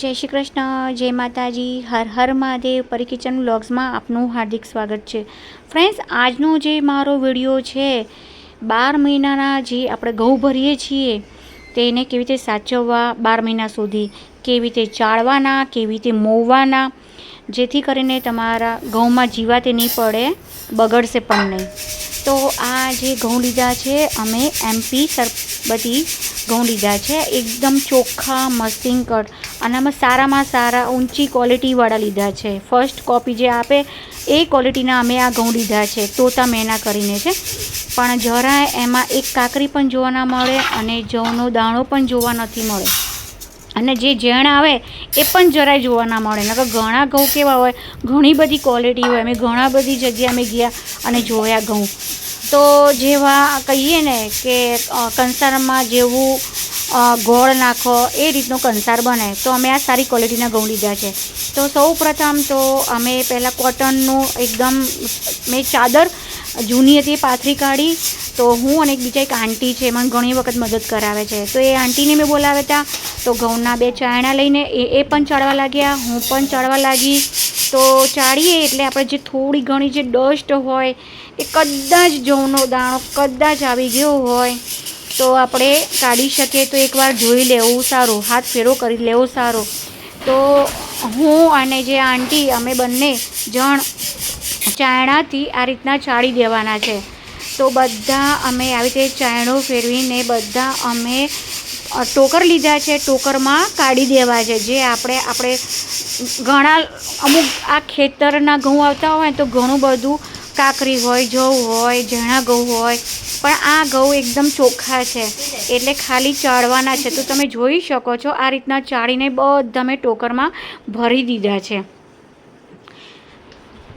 જય શ્રી કૃષ્ણ, જય માતાજી, હર હર મહાદેવ. પરી કિચન વ્લોગ્સમાં આપનું હાર્દિક સ્વાગત છે. ફ્રેન્ડ્સ, આજનો જે મારો વિડીયો છે 12 મહિનાના જે આપણે ઘઉં ભરીએ છીએ તેને કેવી રીતે સાચવવા 12 મહિના સુધી, કેવી રીતે ચાળવાના, કેવી રીતે મોવવાના, જેથી કરીને તમારા ઘઉંમાં જીવાતે નહીં પડે, બગડશે પણ નહીં. તો આ જે ઘઉં લીધા છે અમે MP સરબતી ઘઉં લીધા છે, એકદમ ચોખ્ખા મસ્તિંગ કટ, અને આમાં સારામાં સારા ઊંચી ક્વોલિટીવાળા લીધા છે. ફર્સ્ટ કોપી જે આપે એ ક્વોલિટીના અમે આ ઘઉં લીધા છે, તોતા મેના કરીને છે. પણ જરાય એમાં એક કાકરી પણ જોવા ના મળે અને જવનો દાણો પણ જોવા નથી મળે, અને જે ઝેણ આવે એ પણ જરાય જોવા ના મળે. નકર ઘણા ઘઉં કેવા હોય, ઘણી બધી ક્વોલિટી હોય. અમે ઘણા બધી જગ્યાએ અમે ગયા અને જોયા ઘઉં, તો જેવા કહીએ ને કે કંસારમાં જેવું ગોળ નાખો એ રીતનો કંસાર બને. તો અમે આ સારી ક્વોલિટીના ઘઉં લીધા છે. તો સૌ પ્રથમ તો અમે પહેલાં કોટનનું એકદમ મેં ચાદર જૂની હતી પાથરી કાઢી. તો હું અને એક બીજા એક આંટી છે, મને ઘણી વખત મદદ કરાવે છે, તો એ આંટીને મેં બોલાવ્યા હતા. તો ઘઉંના 2 ચાયણા લઈને એ પણ ચાળવા લાગ્યા, હું પણ ચાળવા લાગી. તો ચાળીએ એટલે આપણે જે થોડી ઘણી જે ડસ્ટ હોય એ કદાચ જવનો દાણો કદાચ આવી ગયો હોય તો આપણે કાઢી શકીએ. તો એકવાર જોઈ લેવું સારું, હાથ ફેરો કરી લેવો સારો. તો હું અને જે આંટી અમે બંને જણ ચાયણાથી આ રીતના ચાળી દેવાના છે. તો બધા અમે આવી રીતે ચાયણો ફેરવીને બધા અમે ટોકર લીધા છે, ટોકરમાં કાઢી દેવા છે. જે આપણે ઘણા અમુક આ ખેતરના ઘઉં આવતા હોય તો ઘણું બધું કાકરી હોય, જવ હોય, ઝીણા ઘઉં હોય, પણ આ ઘઉં એકદમ ચોખ્ખા છે એટલે ખાલી ચાળવાના છે. તો તમે જોઈ શકો છો આ રીતના ચાળીને બધા મેં ટોકરમાં ભરી દીધા છે.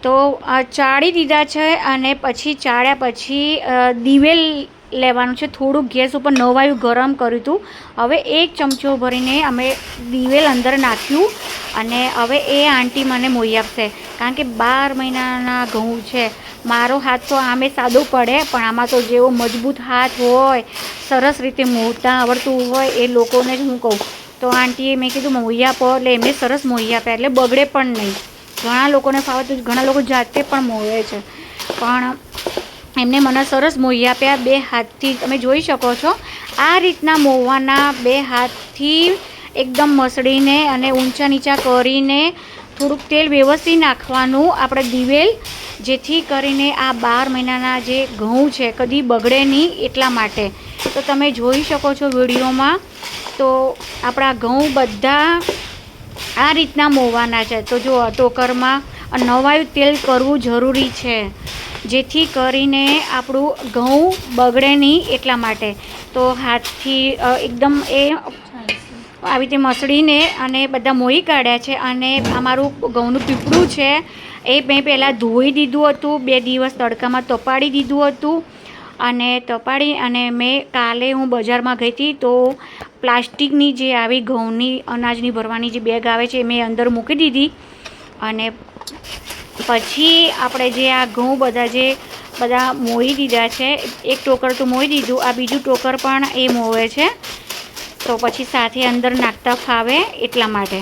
તો ચાળી દીધા છે અને પછી ચાળ્યા પછી દિવેલ લેવાનું છે. થોડુંક ગેસ ઉપર નવાયું ગરમ કર્યું હતું. હવે 1 ચમચો ભરીને અમે દિવેલ અંદર નાખ્યું અને હવે એ આંટી મને મોઈ આપશે, કારણ કે 12 મહિનાના ઘઉં છે. મારો હાથ તો આમે સાદો પડે, પણ આમાં તો જેવો મજબૂત હાથ હોય, સરસ રીતે મોટા આવડતું હોય એ લોકોને જ હું કહું. તો આંટીએ મેં કીધું મોઈ આપો, એટલે એમને સરસ મોઈ આપ્યા, એટલે બગડે પણ નહીં. ઘણા લોકોને ફાવે તો ઘણા લોકો જાતે પણ મોવે છે, પણ એમને મને સરસ મોઈ આપ્યા 2 હાથથી. તમે જોઈ શકો છો આ રીતના મોવવાના 2 હાથથી, એકદમ મસળીને અને ઊંચા નીચા કરીને થોડુંક તેલ વ્યવસ્થિત નાખવાનું આપણે દિવેલ, જેથી કરીને આ 12 મહિનાના જે ઘઉં છે કદી બગડે નહીં એટલા માટે. તો તમે જોઈ શકો છો વિડીયોમાં. તો આપણા ઘઉં બધા આ રીતના મોવવાના છે. તો જો ટોકરમાં નવાયું તેલ કરવું જરૂરી છે, જેથી કરીને આપણું ઘઉં બગડે નહીં એટલા માટે. તો હાથથી એકદમ એ આવી રીતે મસળીને અને બધા મોઈ કાઢ્યા છે. અને અમારું ઘઉંનું પીપળું છે એ મેં પહેલાં ધોઈ દીધું હતું, 2 દિવસ તડકામાં તપાડી દીધું હતું. અને તપાડી અને મેં કાલે હું બજારમાં ગઈ હતી તો પ્લાસ્ટિકની જે આવી ઘઉંની અનાજની ભરવાની જે બેગ આવે છે એ મેં અંદર મૂકી દીધી. અને પછી આપણે જે આ ઘઉં બધા મોઈ દીધા છે, એક ટોકર તો મોઈ દીધું, આ બીજું ટોકર પણ એ મોવે છે. તો પછી સાથે અંદર નાખતા ફાવે એટલા માટે.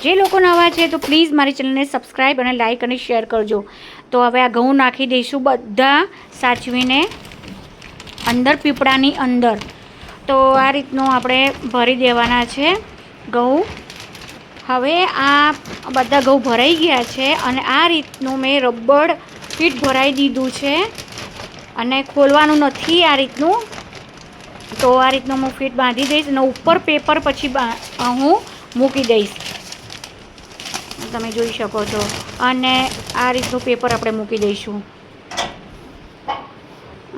જે લોકો નવા છે તો પ્લીઝ મારી ચેનલને સબસ્ક્રાઈબ અને લાઇક અને શેર કરજો. તો હવે આ ઘઉં નાખી દઈશું બધા સાચવીને અંદર પીપળાની અંદર. તો આ રીતનું આપણે ભરી દેવાના છે ઘઉં. હવે આ બધા ઘઉં ભરાઈ ગયા છે અને આ રીતનું મેં રબડ ફીટ ભરાઈ દીધું છે અને ખોલવાનું નથી આ રીતનું. તો આ રીતનું હું ફીટ બાંધી દઈશ અને ઉપર પેપર પછી હું મૂકી દઈશ, તમે જોઈ શકો છો. અને આ રીતનું પેપર આપણે મૂકી દઈશું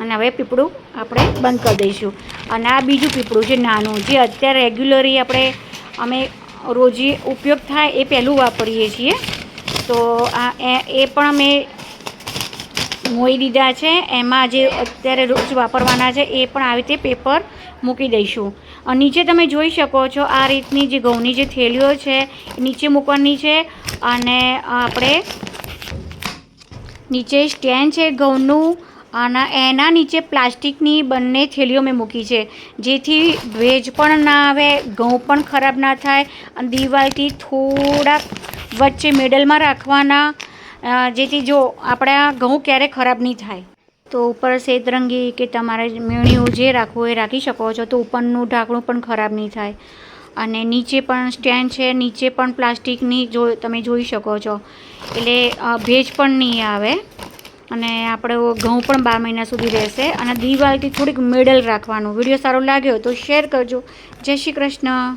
અને હવે પીપળું આપણે બંધ કરી દઈશું. અને આ બીજું પીપળું છે નાનું, જે અત્યારે રેગ્યુલરી અમે રોજી ઉપયોગ થાય એ પહેલું વાપરીએ છીએ. તો આ એ પણ અમે મોઈ દીધા છે. એમાં જે અત્યારે રોજ વાપરવાના છે એ પણ આવી રીતે પેપર મૂકી દઈશું. અને નીચે તમે જોઈ શકો છો આ રીતની જે ઘઉંની જે થેલીઓ છે એ નીચે મૂકવાની છે. અને આપણે નીચે સ્ટેન્ડ છે ઘઉંનું, અને એના નીચે પ્લાસ્ટિકની બંને થેલીઓ મેં મૂકી છે, જેથી ભેજ પણ ના આવે, ઘઉં પણ ખરાબ ના થાય. અને દિવાલથી થોડાક વચ્ચે મિડલમાં રાખવાના, જેથી જો આપણા ઘઉં ક્યારેય ખરાબ નહીં થાય. તો ઉપર સેતરંગી કે તમારે મેણિયું જે રાખવું હોય એ રાખી શકો છો, તો ઉપરનું ઢાંકણું પણ ખરાબ નહીં થાય. અને નીચે પણ સ્ટેન્ડ છે, નીચે પણ પ્લાસ્ટિકની તમે જોઈ શકો છો, એટલે ભેજ પણ નહીં આવે અને આપણે ઘઉં પણ 12 મહિના સુધી રહેશે. અને દિવાલથી થોડીક મિડલ રાખવાનું. વિડીયો સારો લાગ્યો તો શેર કરજો. જય શ્રી કૃષ્ણ.